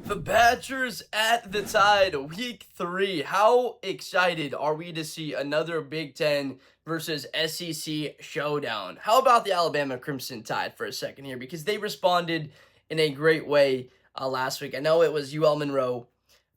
The Badgers at the Tide, week 3. How excited are we to see another Big Ten versus SEC showdown? How about the Alabama Crimson Tide for a second here? Because they responded in a great way last week. I know it was UL Monroe,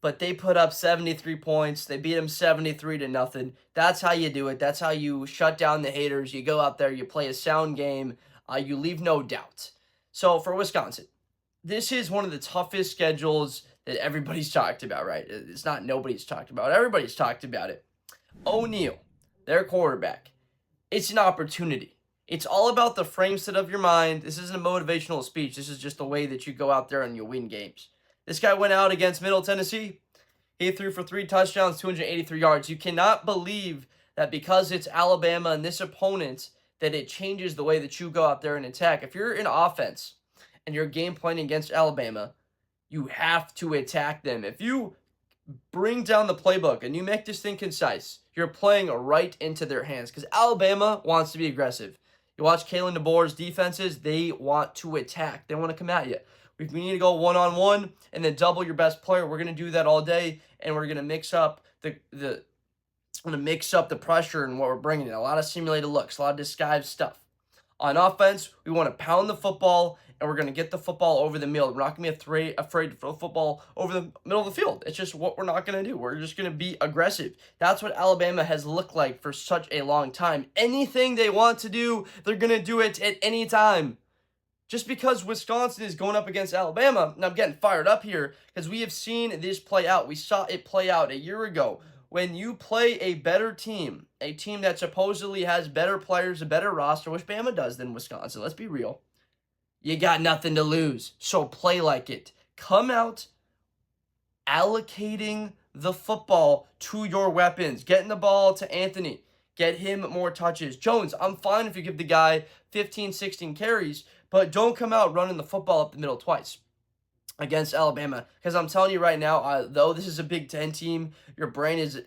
but they put up 73 points. They beat them 73-0. That's how you do it. That's how you shut down the haters. You go out there, you play a sound game, you leave no doubt. So for Wisconsin, this is one of the toughest schedules that everybody's talked about, right? It's not nobody's talked about. Everybody's talked about it. O'Neal, their quarterback, it's an opportunity. It's all about the frame set of your mind. This isn't a motivational speech. This is just the way that you go out there and you win games. This guy went out against Middle Tennessee. He threw for 3 touchdowns, 283 yards. You cannot believe that because it's Alabama and this opponent that it changes the way that you go out there and attack. If you're in offense and you're game planning against Alabama, you have to attack them. If you bring down the playbook and you make this thing concise, you're playing right into their hands because Alabama wants to be aggressive. You watch Kalen DeBoer's defenses, they want to attack. They want to come at you. If we need to go one-on-one and then double your best player, we're going to do that all day, and we're going to mix up the pressure and what we're bringing in. A lot of simulated looks, a lot of disguised stuff. On offense, we want to pound the football, and we're going to get the football over the middle. We're not going to be afraid to throw the football over the middle of the field. It's just what we're not going to do. We're just going to be aggressive. That's what Alabama has looked like for such a long time. Anything they want to do, they're going to do it at any time. Just because Wisconsin is going up against Alabama, and I'm getting fired up here, because we have seen this play out. We saw it play out a year ago. When you play a better team, a team that supposedly has better players, a better roster, which Bama does than Wisconsin, let's be real, you got nothing to lose. So play like it. Come out allocating the football to your weapons. Getting the ball to Anthony. Get him more touches. Jones, I'm fine if you give the guy 15, 16 carries, but don't come out running the football up the middle twice against Alabama, because I'm telling you right now, though this is a Big Ten team, your brain is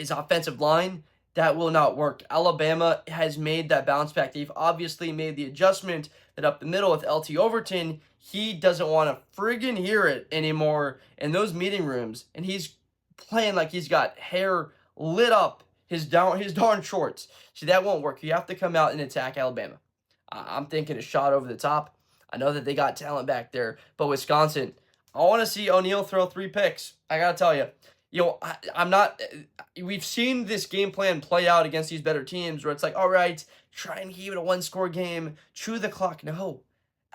offensive line, that will not work. Alabama has made that bounce back. They've obviously made the adjustment that up the middle with LT Overton, he doesn't want to friggin' hear it anymore in those meeting rooms, and he's playing like he's got hair lit up his darn shorts. See, that won't work. You have to come out and attack Alabama. I'm thinking a shot over the top. I know that they got talent back there, but Wisconsin, I want to see O'Neal throw 3 picks. I got to tell you, I'm not, we've seen this game plan play out against these better teams where it's like, all right, try and keep it a 1-score game, chew the clock. No.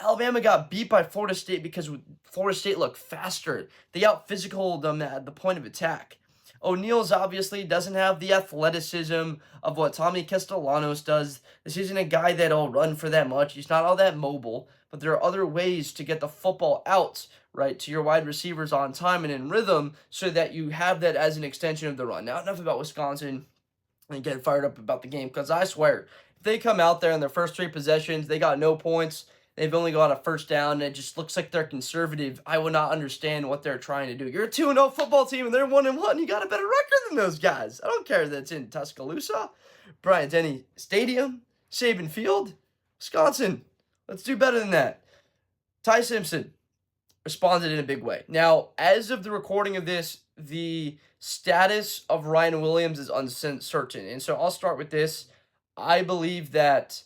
Alabama got beat by Florida State because Florida State looked faster. They out-physicaled them at the point of attack. O'Neal's obviously doesn't have the athleticism of what Tommy Castellanos does. This isn't a guy that'll run for that much. He's not all that mobile, but there are other ways to get the football out, right, to your wide receivers on time and in rhythm so that you have that as an extension of the run. Now, enough about Wisconsin and getting fired up about the game, because I swear, if they come out there in their first 3 possessions, they got no points, they've only got a first down, and it just looks like they're conservative, I will not understand what they're trying to do. You're a 2-0 football team, and they're 1-1. You got a better record than those guys. I don't care that it's in Tuscaloosa, Bryant-Denny Stadium, Saban Field, Wisconsin. Let's do better than that. Ty Simpson responded in a big way. Now, as of the recording of this, the status of Ryan Williams is uncertain. And so I'll start with this. I believe that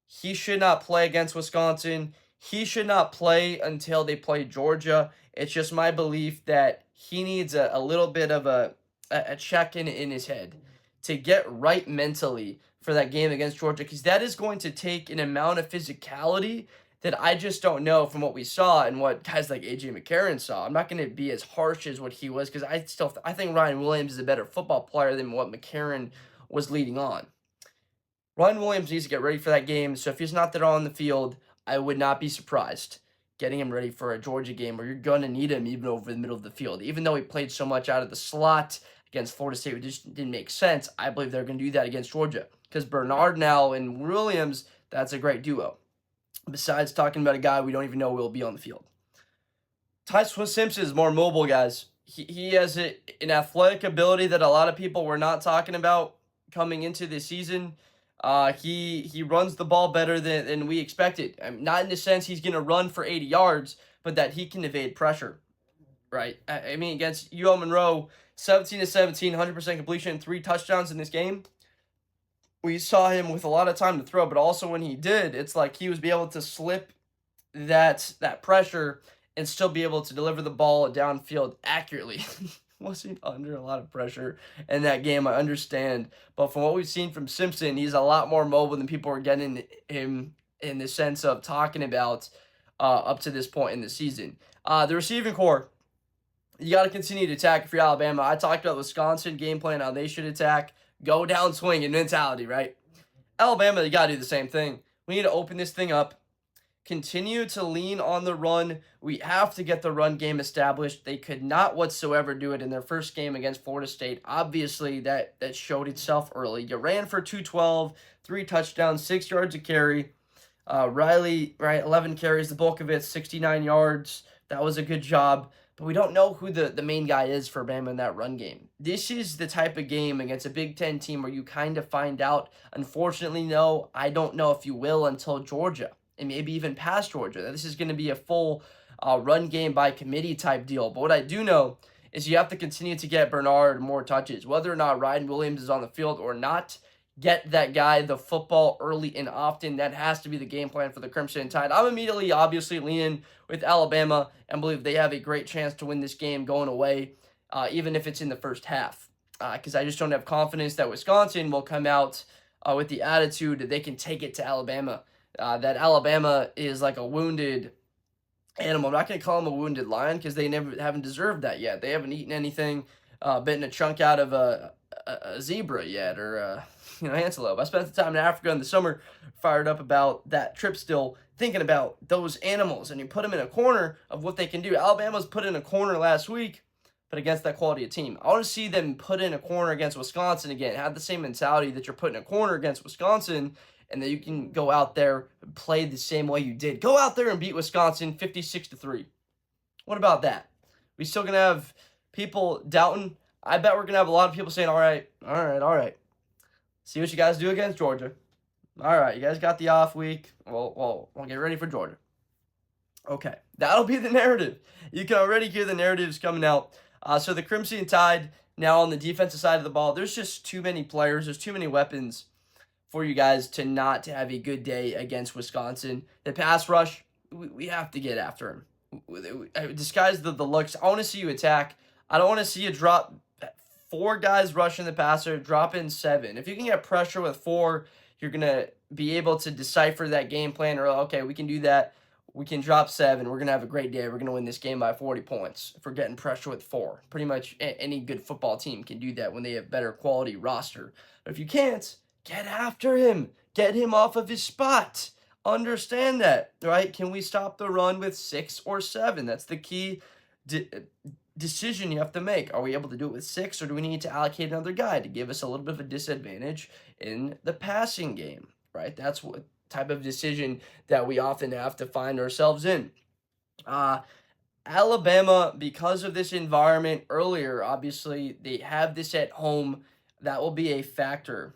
he should not play against Wisconsin. He should not play until they play Georgia. It's just my belief that he needs a little bit of a check-in in his head to get right mentally for that game against Georgia, because that is going to take an amount of physicality that I just don't know from what we saw and what guys like A.J. McCarron saw. I'm not going to be as harsh as what he was, because I think Ryan Williams is a better football player than what McCarron was leading on. Ryan Williams needs to get ready for that game, so if he's not there on the field, I would not be surprised getting him ready for a Georgia game where you're going to need him even over the middle of the field. Even though he played so much out of the slot against Florida State, it just didn't make sense. I believe they're going to do that against Georgia, because Bernard now and Williams, that's a great duo. Besides talking about a guy we don't even know will be on the field. Ty Simpson is more mobile, guys. He has an athletic ability that a lot of people were not talking about coming into this season. He runs the ball better than we expected. Not in the sense he's going to run for 80 yards, but that he can evade pressure. right? I mean, against UL Monroe, 17-17, 100% completion, 3 touchdowns in this game. We saw him with a lot of time to throw, but also when he did, it's like he was be able to slip that pressure and still be able to deliver the ball downfield accurately. Wasn't under a lot of pressure in that game, I understand. But from what we've seen from Simpson, he's a lot more mobile than people are getting him in the sense of talking about up to this point in the season. The receiving core, you got to continue to attack if you're Alabama. I talked about Wisconsin game plan, how they should attack, go down swinging mentality, right? Alabama, you got to do the same thing. We need to open this thing up, continue to lean on the run. We have to get the run game established. They could not whatsoever do it in their first game against Florida State. Obviously, that showed itself early. You ran for 212, 3 touchdowns, 6 yards a carry. Riley, right, 11 carries, the bulk of it, 69 yards. That was a good job. But we don't know who the main guy is for Bama in that run game. This is the type of game against a Big Ten team where you kind of find out. Unfortunately, no, I don't know if you will until Georgia, and maybe even past Georgia. This is going to be a full run game by committee type deal. But what I do know is you have to continue to get Bernard more touches. Whether or not Ryan Williams is on the field or not, get that guy the football early and often. That has to be the game plan for the Crimson Tide. I'm immediately, obviously, leaning with Alabama and believe they have a great chance to win this game going away, even if it's in the first half. Because I just don't have confidence that Wisconsin will come out with the attitude that they can take it to Alabama. That Alabama is like a wounded animal. I'm not going to call them a wounded lion because they haven't deserved that yet. They haven't eaten anything, bitten a chunk out of a zebra yet, or antelope. I spent the time in Africa in the summer, fired up about that trip still, thinking about those animals, and you put them in a corner of what they can do. Alabama's put in a corner last week, but against that quality of team. I want to see them put in a corner against Wisconsin again. Have the same mentality that you're putting a corner against Wisconsin, and that you can go out there and play the same way you did. Go out there and beat Wisconsin 56-3. What about that? We still going to have people doubting? I bet we're going to have a lot of people saying, all right. See what you guys do against Georgia. All right, you guys got the off week. We'll get ready for Georgia. Okay, that'll be the narrative. You can already hear the narratives coming out. So the Crimson Tide, now on the defensive side of the ball, there's just too many players. There's too many weapons for you guys to not have a good day against Wisconsin. The pass rush, we have to get after him. Disguise the looks. I want to see you attack. I don't want to see you drop 4 guys rushing the passer, drop in 7. If you can get pressure with 4, you're going to be able to decipher that game plan, or, okay, we can do that. We can drop 7. We're going to have a great day. We're going to win this game by 40 points if we're getting pressure with 4. Pretty much any good football team can do that when they have better quality roster. But if you can't, get after him. Get him off of his spot. Understand that, right? Can we stop the run with 6 or 7? That's the key decision you have to make. Are we able to do it with 6, or do we need to allocate another guy to give us a little bit of a disadvantage in the passing game, right? That's what type of decision that we often have to find ourselves in. Alabama, because of this environment earlier, obviously they have this at home. That will be a factor,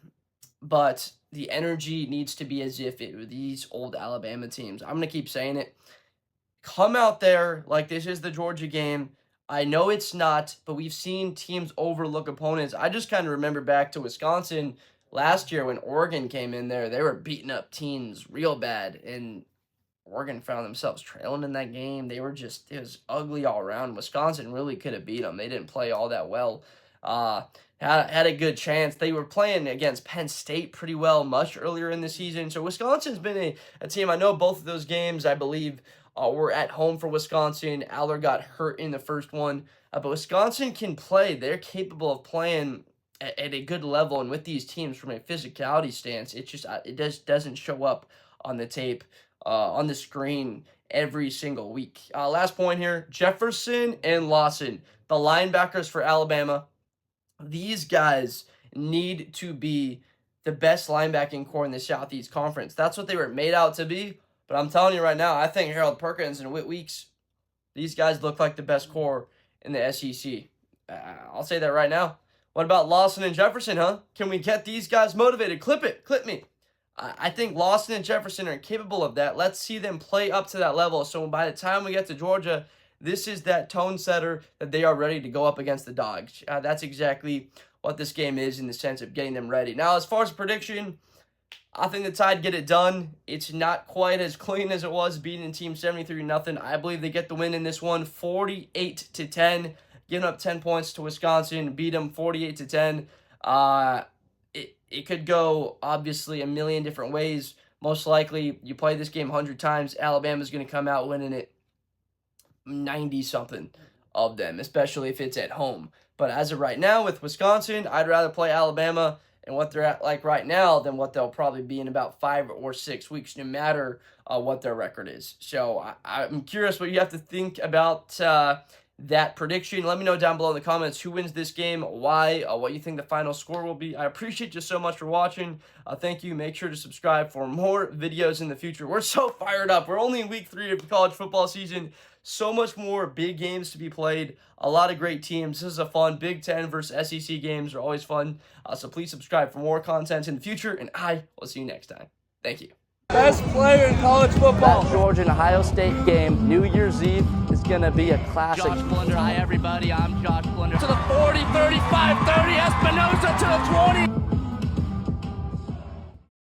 but the energy needs to be as if it were these old Alabama teams. I'm going to keep saying it. Come out there like this is the Georgia game. I know it's not, but we've seen teams overlook opponents. I just kind of remember back to Wisconsin last year when Oregon came in there. They were beating up teams real bad, and Oregon found themselves trailing in that game. It was ugly all around. Wisconsin really could have beat them. They didn't play all that well. Had a good chance. They were playing against Penn State pretty well much earlier in the season. So Wisconsin's been a team. I know both of those games, I believe, were at home for Wisconsin. Aller got hurt in the first one. But Wisconsin can play. They're capable of playing at a good level. And with these teams from a physicality stance, it just doesn't show up on the tape, on the screen every single week. Last point here, Jefferson and Lawson, the linebackers for Alabama. These guys need to be the best linebacking core in the Southeast Conference. That's what they were made out to be. But I'm telling you right now, I think Harold Perkins and Whit Weeks, these guys look like the best core in the SEC. I'll say that right now. What about Lawson and Jefferson, huh? Can we get these guys motivated? Clip me. I think Lawson and Jefferson are capable of that. Let's see them play up to that level. So by the time we get to Georgia, this is that tone setter that they are ready to go up against the Dogs. That's exactly what this game is in the sense of getting them ready. Now, as far as prediction, I think the Tide get it done. It's not quite as clean as it was beating the team 73-0. I believe they get the win in this one, 48-10, giving up 10 points to Wisconsin, beat them 48-10. It could go, obviously, a million different ways. Most likely, you play this game 100 times, Alabama's going to come out winning it 90-something of them, especially if it's at home. But as of right now, with Wisconsin, I'd rather play Alabama and what they're at like right now than what they'll probably be in about 5 or 6 weeks, no matter what their record is. So I'm curious what you have to think about that prediction. Let me know down below in the comments who wins this game, why, what you think the final score will be. I appreciate you so much for watching. Thank you. Make sure to subscribe for more videos in the future. We're so fired up. We're only in week 3 of the college football season. So much more big games to be played. A lot of great teams. This is a fun Big Ten versus SEC games are always fun. So please subscribe for more content in the future, and I will see you next time. Thank you. Best player in college football. That Georgia and Ohio State game, New Year's Eve, is going to be a classic. Josh Blunder. Hi, everybody. I'm Josh Blunder.